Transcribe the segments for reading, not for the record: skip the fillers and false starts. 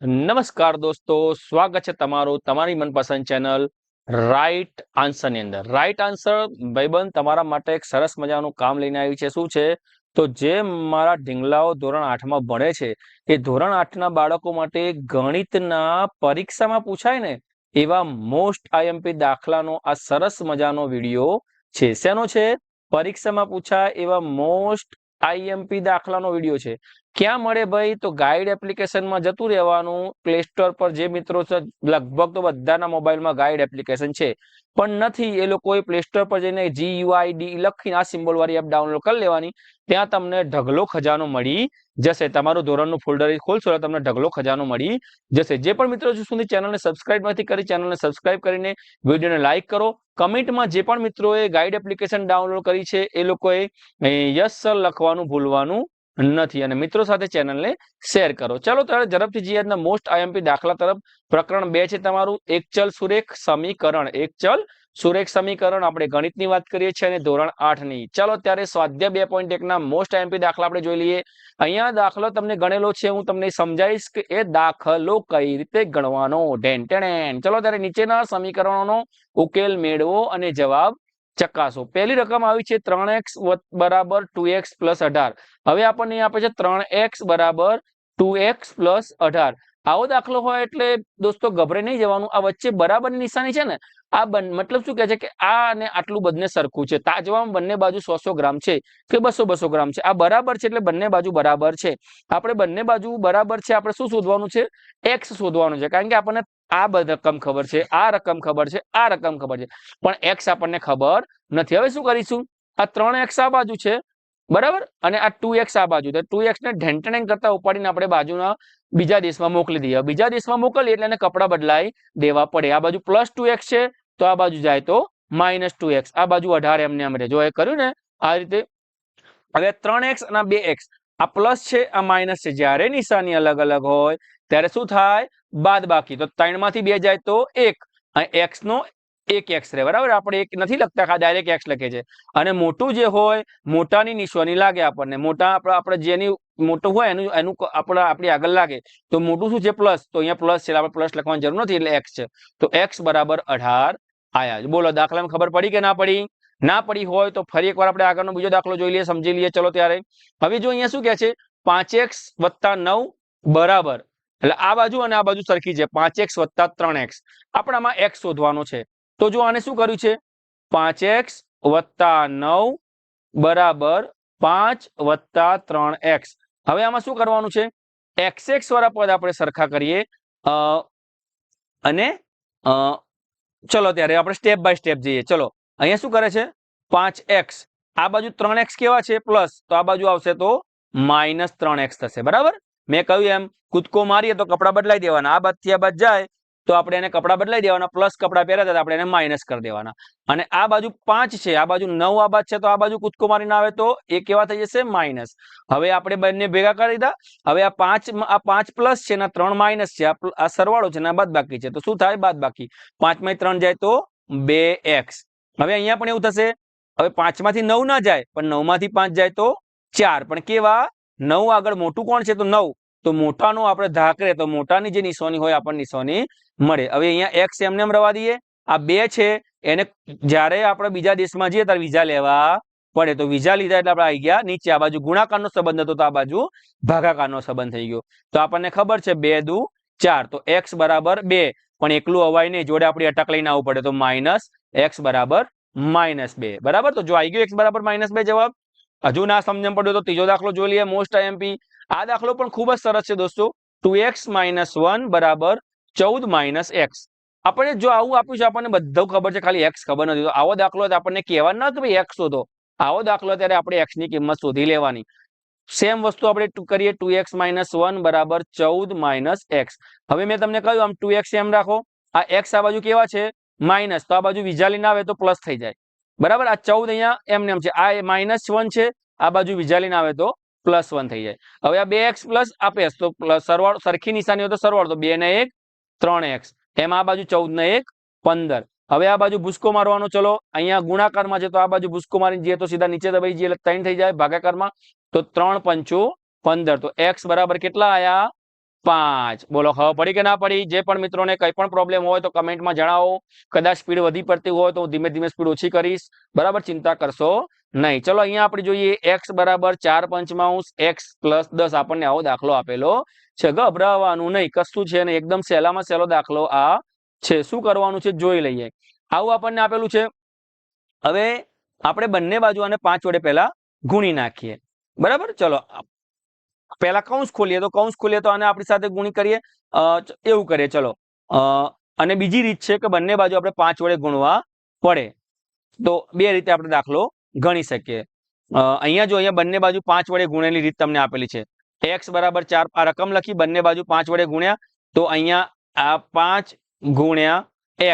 નમસ્કાર દોસ્તો, સ્વાગત છે તમારું તમારી મનપસંદ ચેનલ રાઈટ આન્સર ની અંદર. રાઈટ આન્સર ભાઈબંધ તમારા માટે એક સરસ મજાનું કામ લઈને આવી છે. શું છે? તો જે મારા ઢીંગલાઓ ધોરણ 8 માં ભણે છે એ ધોરણ 8 ના બાળકો માટે ગણિતના પરીક્ષામાં પૂછાય ને એવા મોસ્ટ આઈએમપી દાખલાનો આ સરસ મજાનો વિડીયો છે. શેનો છે? પરીક્ષામાં પૂછાય એવા મોસ્ટ આઈએમપી દાખલાનો વિડીયો છે. ક્યાં મળે ભાઈ? તો ગાઈડ એપ્લિકેશનમાં જતું રહેવાનું. પ્લે સ્ટોર પર જે મિત્રો છે લગભગ તો બધાના મોબાઈલમાં ગાઈડ એપ્લિકેશન છે, પણ નથી એ લોકોએ પ્લે સ્ટોર પર જઈને GUID લખીને આ સિમ્બોલ વાળી એપ ડાઉનલોડ કરી લેવાની. ત્યાં તમને ઢગલો ખજાનો મળી જશે. તમારું ધોરણનું ફોલ્ડર ખોલશો એટલે તમને ઢગલો ખજાનો મળી જશે. જે પણ મિત્રો હજુ સુધી ચેનલને સબસ્ક્રાઇબ નથી કરી, ચેનલને સબસ્ક્રાઇબ કરીને વિડીયોને લાઈક કરો. કમેન્ટમાં જે પણ મિત્રોએ ગાઈડ એપ્લિકેશન ડાઉનલોડ કરી છે એ લોકોએ યસ સર લખવાનું ભૂલવાનું નથી અને મિત્રો સાથે ચેનલને શેર કરો. ચાલો ત્યારે ઝડપથી જઈએ આજના મોસ્ટ આઈએમપી દાખલા તરફ. પ્રકરણ 2 છે તમારું એક ચલ સુરેખ સમીકરણ. એક ચલ સુરેખ સમીકરણ. આપણે ગણિતની વાત કરીએ છીએ અને ધોરણ 8 ની. ચાલો ત્યારે સ્વાધ્યાય 2.1 ના મોસ્ટ આઈએમપી દાખલા આપણે જોઈ લઈએ. અહીંયા દાખલો તમને ગણેલો છે, હું તમને સમજાવીશ કે એ દાખલો કઈ રીતે ગણવાનો. ચલો ત્યારે નીચેના સમીકરણોનો ઉકેલ મેળવો અને જવાબ ચકાસો. પહેલી રકમ આવી છે 3x બરાબર 2x પ્લસ 18. હવે આપણને આપે છે 3x બરાબર 2x પ્લસ 18. આવો દાખલો હોય એટલે દોસ્તો ગભરાઈ નહીં જવાનું. આ વચ્ચે બરાબરની નિશાની છે ને, આ મતલબ શું કહે છે કે આ અને આટલું બંને સરખું છે. તાજવામાં બંને બાજુ 100 ગ્રામ છે કે 200 ગ્રામ છે. આ બરાબર છે એટલે બંને બાજુ બરાબર છે. આપણે બંને બાજુ બરાબર છે, આપણે શું શોધવાનું છે? x શોધવાનું છે. કારણ કે આપણને આ રકમ ખબર છે, આ રકમ ખબર છે, આ રકમ ખબર છે, પણ x આપણને ખબર નથી. હવે શું કરીશું? આ 3x આ બાજુ છે બરાબર, અને આ 2x આ બાજુ. તો 2x ને ઢેંટણેંગ કરતા ઉપાડીને આપણે બાજુના બીજા દેશમાં મોકલી દઈએ. બીજા દેશમાં મોકલીએ એટલે એને કપડા બદલાઈ દેવા પડે. આ બાજુ +2x છે તો આ બાજુ જાય તો -2x. આ બાજુ 18 એમને એમ રહે. જો એ કર્યું ને આ રીતે. હવે 3x અને 2x આ પ્લસ છે, આ માઇનસ છે. જ્યારે નિશાની અલગ અલગ હોય ત્યારે શું થાય? બાદ બાકી. તો 3 માંથી 2 જાય તો 1, અને x નો 1x રહે બરાબર. આપણે એક નથી લખતા, ડાયરેક્ટ x લખે છે. અને મોટું જે હોય મોટાની નિશાની લાગે આપણને. મોટા આપણે જેની મોટું હોય એનું આપણી આગળ લાગે તો મોટું શું છે? પ્લસ. તો અહીંયા પ્લસ છે, આપણે પ્લસ લખવાની જરૂર નથી એટલે x છે. તો x બરાબર 18 આયા. બોલો દાખલામાં ખબર પડી કે ના પડી? ના પડી હોય તો ફરી એકવાર આપણે આગળનો બીજો દાખલો જોઈ લઈએ, સમજી લઈએ. ચલો ત્યારે હવે જો અહીંયા શું કહે છે? 5x + 9 બરાબર, એટલે આ બાજુ અને આ બાજુ સરખી છે. 5x + 3x. આપણે આમાં x શોધવાનો છે. તો જો આને શું કર્યું છે? 5x + 9 બરાબર 5 + 3x. હવે આમાં શું કરવાનું છે? xx વાળા પદ આપણે સરખા કરીએ અને ચલો ત્યારે આપણે સ્ટેપ બાય સ્ટેપ જઈએ. ચલો અહીંયા શું કરે છે? 5x, આ બાજુ 3x કેવા છે? પ્લસ, તો આ બાજુ આવશે તો -3x થશે બરાબર. મેં કહ્યું એમ કૂદકો મારીએ તો કપડા બદલાઈ દેવાના. આ બાદથી આ બાદ જાય તો આપણે એને કપડા બદલાઈ દેવાના. પ્લસ કપડા પહેર્યા હતા આપણે એને માઇનસ કરી દેવાના. અને આ બાજુ 5 છે, આ બાજુ 9 આ બાજુ છે, તો આ બાજુ કૂદકો મારીને આવે તો એ કેવા થઈ જશે? માઇનસ. હવે આપણે બંને ભેગા કરી દીધા. હવે આ 5 પ્લસ છે ને 3 માઇનસ છે. આ સરવાળો છે ને આ બાદબાકી છે. તો શું થાય? બાદબાકી. 5 માંથી 3 જાય તો 2x. હવે અહીંયા પણ એવું થશે. હવે 5 માંથી 9 ના જાય, પણ 9 માંથી 5 જાય તો 4. પણ કેવા? 9 આગળ મોટું કોણ છે? તો 9. તો મોટાનો આપણે ધાકરે તો મોટાની જે નિશાની હોય આપણને નિશાની મળે. હવે અહીંયા x એમને એમ રવા દઈએ. આ 2 છે એને જ્યારે આપણે બીજા દેશમાં જઈએ ત્યારે વિઝા લેવા પડે. તો વિઝા લીધા એટલે આપણે આવી ગયા નીચે. આ બાજુ ગુણાકારનો સંબંધ હતો તો આ બાજુ ભાગાકારનો સંબંધ થઈ ગયો. તો આપણને ખબર છે 2 દુ 4. તો x બરાબર 2. પણ એકલું અવાય નહીં, જોડે આપણી અટક લઈને આવવું પડે. તો -x બરાબર -2 બરાબર. તો જો આવી ગયો x બરાબર -2 જવાબ. હજુ ના સમજણ પડ્યો તો ત્રીજો દાખલો જોઈ લઈએ, મોસ્ટ આઈએમપી. આ દાખલો પણ ખૂબ જ સરસ છે દોસ્તો. 2x - 1 બરાબર 14 - x. આપણે જો આવું આપ્યું છે આપણને બધું ખબર છે, ખાલી x ખબર નથી. તો આવો દાખલો આપણને કહેવાનો ના કે ભાઈ x શોધો. આવો દાખલો ત્યારે આપણે x ની કિંમત શોધી લેવાની. સેમ વસ્તુ આપણે કરીએ. 2x - 1 બરાબર 14 - x. હવે મેં તમને કહ્યું આમ 2x એમ રાખો. આ x આ બાજુ કેવા છે? માઇનસ. તો આ બાજુ વિઝા લઈને આવે તો પ્લસ થઈ જાય બરાબર. આ 14 અહીંયા એમને એમ છે. આ -1 છે, આ બાજુ વિઝા લઈને આવે તો +1 થઈ જાય. હવે આ 2x પ્લસ આપે તો સરવાળો સરખી નિશાની હોય તો સરવાળો. તો 2 ને 1 3x. એમાં આ બાજુ 14 ને 1 15. હવે આ બાજુ ભૂસકો મારવાનો. ચલો અહીંયા ગુણાકારમાં છે તો આ બાજુ ભૂસકો મારીને જઈએ તો સીધા નીચે દબાઈ જઈએ એટલે 3 થઈ જાય. ભાગાકારમાં તો 3 × 5 = 15. તો x બરાબર કેટલા આયા? 5 બોલો ખબર પડી કે ના પડી? જે પણ મિત્રોને કંઈ પણ પ્રોબ્લેમ હોય તો કમેન્ટમાં જણાવો. કદાચ સ્પીડ વધી પડતી હોય તો હું ધીમે ધીમે સ્પીડ ઓછી કરીશ, બરાબર, ચિંતા કરશો નહીં. ચલો અહીંયા આપણે જોઈએ x બરાબર 4 પંચમાંશ x પ્લસ 10. આપણને આવો દાખલો આપેલો છે. ગભરાવાનું નહીં, કશું છે નહીં, એકદમ સહેલામાં સહેલો દાખલો આ છે. શું કરવાનું છે જોઈ લઈએ. આવું આપણને આપેલું છે. હવે આપણે બંને બાજુ આને 5 વડે પહેલા ગુણી નાખીએ, બરાબર. ચલો પહેલા કૌંસ ખોલીએ તો આને આપણી સાથે ગુણી કરીએ, એવું કરીએ. ચલો અને બીજી રીત છે કે બંને બાજુ આપણે 5 વડે ગુણવા પડે, તો બે રીતે આપણે દાખલો ગણી શકીએ. અહીંયા જો અહીંયા બંને બાજુ 5 વડે ગુણેલી રીત તમને આપેલી છે. x બરાબર 4, આ રકમ લખી, બંને બાજુ 5 વડે ગુણ્યા, તો અહીંયા આ 5 ગુણ્યા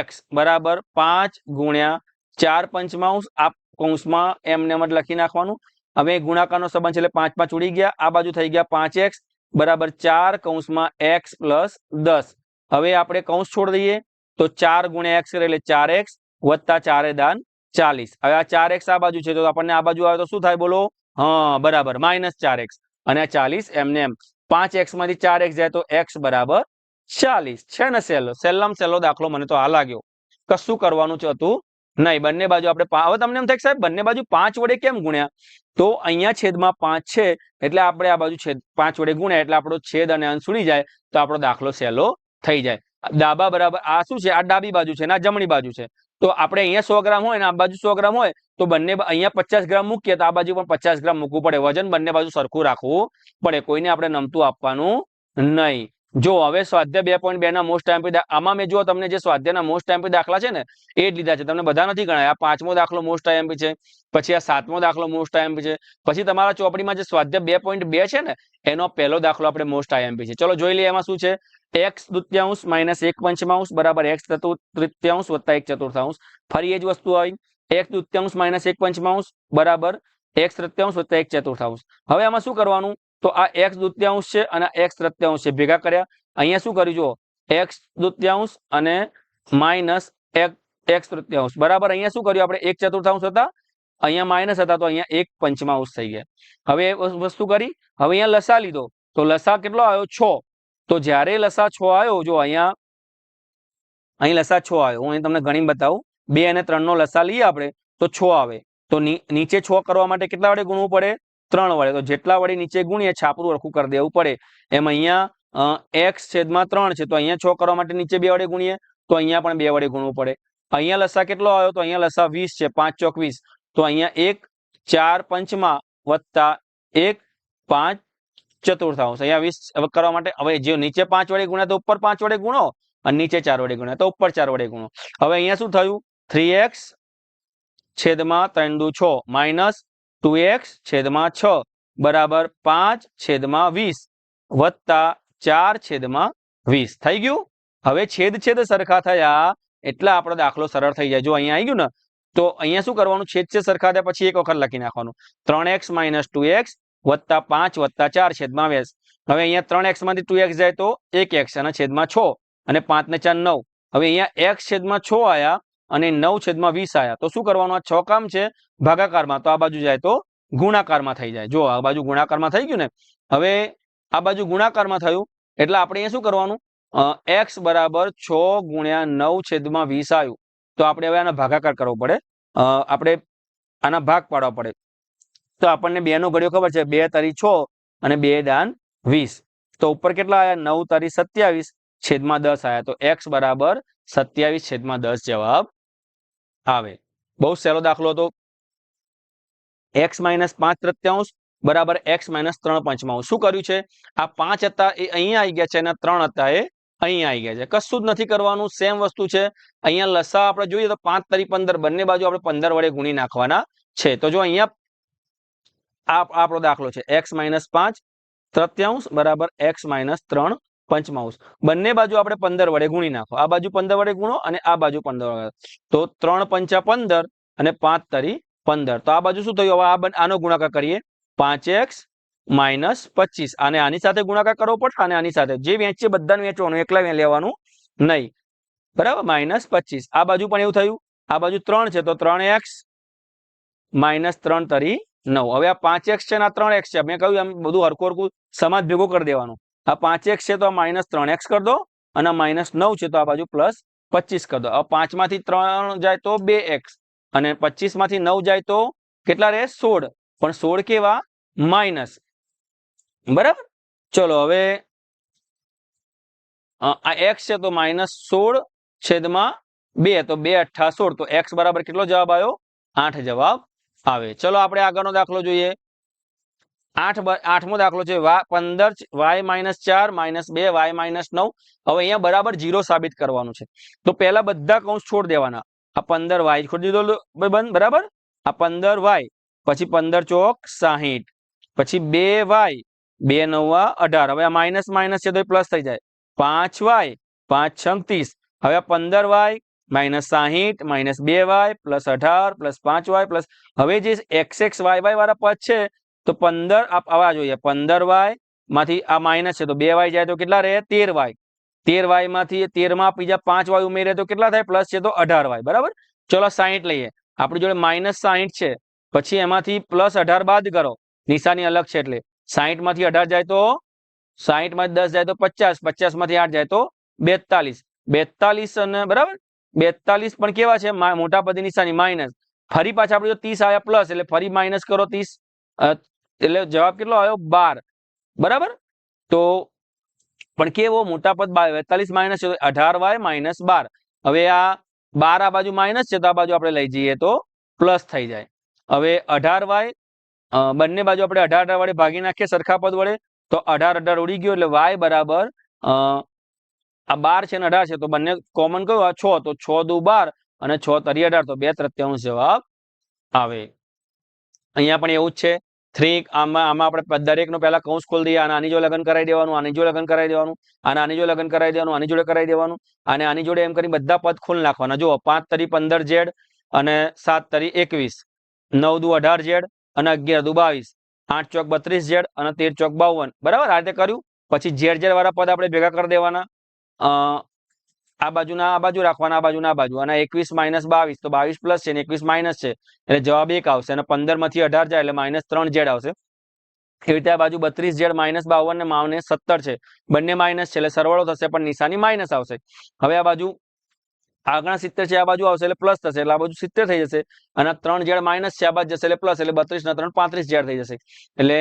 x બરાબર 5 ગુણ્યા 4 પંચમાંશ, આ કૌંસમાં એમને એમ જ લખી નાખવાનું. હવે ગુણાકારનો સંબંધ છે એટલે 5 5 ઉડી ગયા. આ બાજુ થઈ ગયા 5x બરાબર 4 કૌંસમાં x પ્લસ 10. હવે આપણે કૌંસ છોડી દઈએ તો 4 ગુણ્યા x એટલે 4x વત્તા 4 દાન 40. હવે આ 4x આ બાજુ છે તો આપણને આ બાજુ આવે તો શું થાય બોલો? હા બરાબર, -4x. અને આ 40 એમને એમ 5x માંથી 4x જાય તો x બરાબર 40. છે ને સહેલો? સહેલામાં સહેલો દાખલો મને તો આ લાગ્યો. કશું કરવાનું છે હતું નહીં. બંને બાજુ આપણે હવે તમને એમ થાય કે સાહેબ બંને બાજુ 5 વડે કેમ ગુણ્યા? તો અહીંયા છેદમાં 5 છે એટલે આપણે આ બાજુ છેદ 5 વડે ગુણ્યા એટલે આપણો છેદ અને અંશ ઉડી જાય તો આપણો દાખલો સહેલો થઈ જાય. ડાબા બરાબર આ શું છે? આ ડાબી બાજુ છે ને આ જમણી બાજુ છે. તો આપણે અહીંયા 100 ગ્રામ હોય ને આ બાજુ 100 ગ્રામ હોય તો બંને અહીંયા 50 ગ્રામ મૂકીએ તો આ બાજુ પણ 50 ગ્રામ મૂકવું પડે. વજન બંને બાજુ સરખું રાખવું પડે, કોઈને આપણે નમતું આપવાનું નહીં. જો હવે સ્વાધ્યાય 2.2 ના મોસ્ટ ટાઈમ આમાં મેં જો તમને જે સ્વાધ્યાયના મોસ્ટ ટાઈમ દાખલા છે ને એ જ લીધા છે. તમને બધા નથી ગણાય. આ 5મો દાખલો મોસ્ટ ટાઈમ છે, પછી આ 7મો દાખલો મોસ્ટ ટાઈમ છે, પછી તમારા ચોપડીમાં જે સ્વાધ્યાય 2.2 છે ને એનો પહેલો દાખલો આપણે મોસ્ટ આઈએમપી છે. ચલો જોઈ લઈએ એમાં શું છે. x દૂત્યાંશ માઇનસ 1 પંચમાંશ બરાબર x તૃતીયાંશ વત્તા 1 ચતુર્થાંશ. ફરી એ જ વસ્તુ આવી, x દૂત્યાંશ માઇનસ 1 પંચમાંશ બરાબર x તૃતીયાંશ વત્તા 1 ચતુર્થાંશ. હવે આમાં શું કરવાનું? તો આ x દૂત્યાંશ છે અને x તૃતીયાંશ છે, ભેગા કર્યા. અહીંયા શું કર્યું? જો x દૂત્યાંશ અને માઇનસ x તૃતીયાંશ બરાબર અહીંયા શું કર્યું? આપણે 1 ચતુર્થાંશ હતા, અહીંયા માઇનસ હતા તો અહીંયા 1 પંચમાંશ થઈ ગયા. હવે એ વસ્તુ કરી. હવે અહીંયા લસા લીધો તો લસા કેટલો આવ્યો? 6. તો જ્યારે લસા 6 આવ્યો, જો અહીંયા અહીં લસા 6 આવ્યો, હું અહીં તમને ગણી બતાવું. 2 અને 3 નો લસા લઈએ આપણે તો 6 આવે. તો નીચે 6 કરવા માટે કેટલા વડે ગુણવું પડે? 3 વડે. તો જેટલા વડે નીચે ગુણીએ છાપરું હરખું કરી દેવું પડે. એમ અહીંયા x છેદમાં 3 છે તો અહીંયા 6 કરવા માટે નીચે 2 વડે ગુણીએ તો અહીંયા પણ 2 વડે ગુણવું પડે. અહીંયા લસા કેટલો આવ્યો? તો અહીંયા લસા 20 છે, 5 ચોક 20. તો અહીંયા 1 4 પંચમા વત્તા 1 5 ચતુર્થાંશ. અહીંયા 20 કરવા માટે હવે જે નીચે 5 વડે ગુણ્યા તો ઉપર 5 વડે ગુણો અને નીચે 4 વડે ગુણ્યા તો ઉપર 4 વડે ગુણો. હવે અહીંયા શું થયું? 3x છેદમાં 3 દુ 6 માઇનસ 2x છેદમાં 6 બરાબર 5 છેદમાં 20 વત્તા 4 છેદમાં 20 થઈ ગયું. હવે છેદ છેદ સરખા થયા એટલે આપણો દાખલો સરળ થઈ જાય. જો અહીંયા આવી ગયું ને તો અહીંયા શું કરવાનું? છેદ છેદ સરખા થયા પછી એક વખત લખી નાખવાનું. 3x માઇનસ 2x વત્તા 5 વત્તા 4 છેદમાં 20. હવે અહીંયા 3x માંથી 2x જાય તો 1x અને છેદમાં 6 અને 5 ને 4 9. હવે અહીંયા x છેદમાં 6 આયા અને 9 છેદમાં 20 આયા. તો શું કરવાનું? આ 6 કામ છે ભાગાકારમાં, તો આ બાજુ જાય તો ગુણાકારમાં થઈ જાય. જો આ બાજુ ગુણાકારમાં થઈ ગયું ને, હવે આ બાજુ ગુણાકારમાં થયું એટલે આપણે અહીંયા શું કરવાનું? x બરાબર 6 ગુણ્યા 9 છેદમાં 20 આવ્યું. તો આપણે હવે આના ભાગાકાર કરવો પડે, આપણે આના ભાગ પાડવા પડે. તો આપણને 2 નો ઘડિયો ખબર છે, 2 તરી 6 અને 2 દાન 20. તો ઉપર કેટલા આયા? 9 તરી 27 છેદમાં 10 આયા. તો x બરાબર 27 છેદમાં 10 જવાબ આવે. બહુ સહેલો દાખલો હતો. x માઇનસ 5 તૃતીયાંશ બરાબર x માઇનસ 3 પંચમાંશ. શું કર્યું છે? આ 5 હતા એ અહીંયા આવી ગયા છે અને 3 હતા એ અહીંયા આવી ગયા છે. કશું જ નથી કરવાનું, સેમ વસ્તુ છે. અહીંયા લસા આપણે જોઈએ તો 5 તરી 15, બંને બાજુ આપણે 15 વડે ગુણી નાખવાના છે. તો જો અહીંયા આપણો દાખલો છે x માઇનસ 5 તૃતીયાંશ બરાબર x માઇનસ 3 પંચમાંશ. બંને બાજુ આપણે 15 વડે ગુણી નાખો. આ બાજુ 15 વડે ગુણો અને આ બાજુ 15 વડે. તો 3 પંચા 15 અને 5 તરી 15. તો આ બાજુ શું થયું? હવે આનો ગુણાકાર કરીએ. 5x minus 25. આને આની સાથે ગુણાકાર કરવો પડશે અને આની સાથે. જે વેચીએ બધાને વેચવાનું, એકલા લેવાનું નહીં, બરાબર. માઇનસ 25. આ બાજુ પણ એવું થયું. આ બાજુ 3 છે તો 3x માઇનસ 3 તરી 9. હવે આ 5x છે ને આ 3x છે. મેં કહ્યું એમ બધું હરખું સમાજ ભેગો કરી દેવાનું. આ 5x છે તો આ -3x કરી દો અને -9 છે તો આ બાજુ +25 કરી દો. હવે 5 માંથી 3 જાય તો 2x અને 25 માંથી 9 જાય તો કેટલા રહે 16, પણ 16 કેવા માઇનસ. બરાબર. ચલો હવે આ x છે તો -16 છેદમાં 2 તો 2 × 8 = 16 તો x બરાબર કેટલો જવાબ આવ્યો 8 જવાબ આવે. ચલો આપણે આગળનો દાખલો જોઈએ. 8મો દાખલો છે 15y - 4 - 2y - 9. હવે અહીંયા બરાબર 0 સાબિત કરવાનું છે તો પહેલા બધા કૌંસ છોડી દેવાના. આ 15y છોડી દીધો બંધ. બરાબર. આ 15y પછી 15 ચોક 60 પછી 2y 2 9 18. હવે આ માઇનસ માઇનસ છે તો પ્લસ થઈ જાય 5y 5 36. હવે આ 15y -60 -2y +18 +5y પ્લસ હવે જે xx yy વાળા પદ છે તો 15 આવા જોઈએ 15y માંથી આ માઇનસ છે તો 2y જાય તો કેટલા રહે 13y 13y માંથી 13 માં બીજા 5y ઉમેરે તો કેટલા થાય પ્લસ છે તો 18y. બરાબર. ચલો 60 લઈએ. આપણી જોડે -60 છે પછી એમાંથી +18 બાદ કરો નિશાની અલગ છે એટલે 60 માંથી 18 જાય તો 60 માંથી 10 જાય તો 50 50 માંથી 8 જાય તો 42 42 અને બરાબર 42 પણ કેવા છે મોટા પદની નિશાની માઇનસ. ફરી પાછા આપણે જો 30 આવ્યા પ્લસ એટલે ફરી માઇનસ કરો 30 એટલે જવાબ કેટલો આવ્યો 12. બરાબર. તો પણ કેવો મોટા પદ 42 માઇનસ છે તો 18y -12. હવે આ 12 આ બાજુ માઇનસ છે તો આ બાજુ આપણે લઈ જઈએ તો પ્લસ થઈ જાય. હવે 18y બંને બાજુ આપણે 18 વડે ભાગી નાખીએ સરખા પદ વડે તો 18 18 ઉડી ગયો એટલે y બરાબર આ 12 છે અને 18 છે તો બંને કોમન કયું આ 6 તો 6 દુ 12 અને 6 તરી 18 તો 2/3 જવાબ આવે. અહીંયા પણ એવું જ છે 3 આમાં આપણે દરેકનો પહેલા કૌંસ ખોલી દઈએ. આની જોડે લગ્ન કરાવી દેવાનું, આની જોડે લગ્ન કરાવી દેવાનું, આની જોડે લગ્ન કરાવી દેવાનું, આની જોડે કરાવી દેવાનું અને આની જોડે એમ કરી બધા પદ ખોલી નાખવાના. જુઓ 5 તરી 15z અને 7 તરી 21, 9 દુ 18z અને 11 દુ 22, 8 ચોક 32z અને 13 ચોક 52. બરાબર. આ રીતે કર્યું. પછી z વાળા પદ આપણે ભેગા કરી દેવાના. આ બાજુના આ બાજુ રાખવાના, આ બાજુના આ બાજુ અને 21 - 22 તો 22 પ્લસ છે ને 21 માઇનસ છે એટલે જવાબ 1 આવશે અને 15 માંથી 18 જાય એટલે -3z આવશે. એવી રીતે આ બાજુ 32z -52 ને -17 છે બંને માઇનસ છે એટલે સરવાળો થશે પણ નિશાની માઇનસ આવશે. હવે આ બાજુ આગળ 70 છે આ બાજુ આવશે એટલે પ્લસ થશે એટલે આ બાજુ 70 થઈ જશે અને 3z માઇનસ છે આ બાજુ જશે એટલે પ્લસ એટલે 32 ના 3 35z થઈ જશે એટલે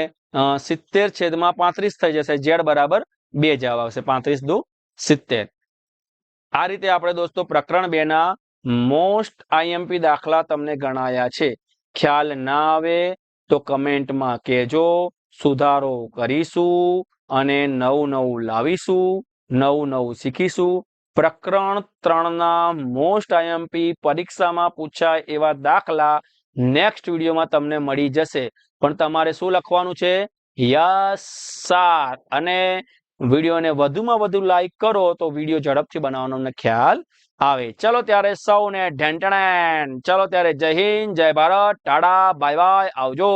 70 છેદમાં 35 થઈ જશે. z બરાબર 2 જવાબ આવશે 35 દુ 70. આ રીતે આપણે દોસ્તો પ્રકરણ 2 ના મોસ્ટ IMP દાખલા તમને ગણાયા છે. ખ્યાલ ના આવે તો કમેન્ટમાં કહેજો, સુધારો કરીશું અને નવું લાવીશું, નવું શીખીશું. પ્રકરણ 3 ના મોસ્ટ IMP પરીક્ષામાં પૂછાય એવા દાખલા નેક્સ્ટ વિડીયોમાં તમને મળી જશે. પણ તમારે શું લખવાનું છે? Yes sir. અને વિડીયોને વધુમાં વધુ લાઈક કરો તો વિડીયો ઝડપથી બનાવવાનો અમને ખ્યાલ આવે. ચલો ત્યારે સૌને ઢેંટણેન. ચલો ત્યારે જય હિન્દ, જય ભારત, ટાટા, બાય બાય, આવજો.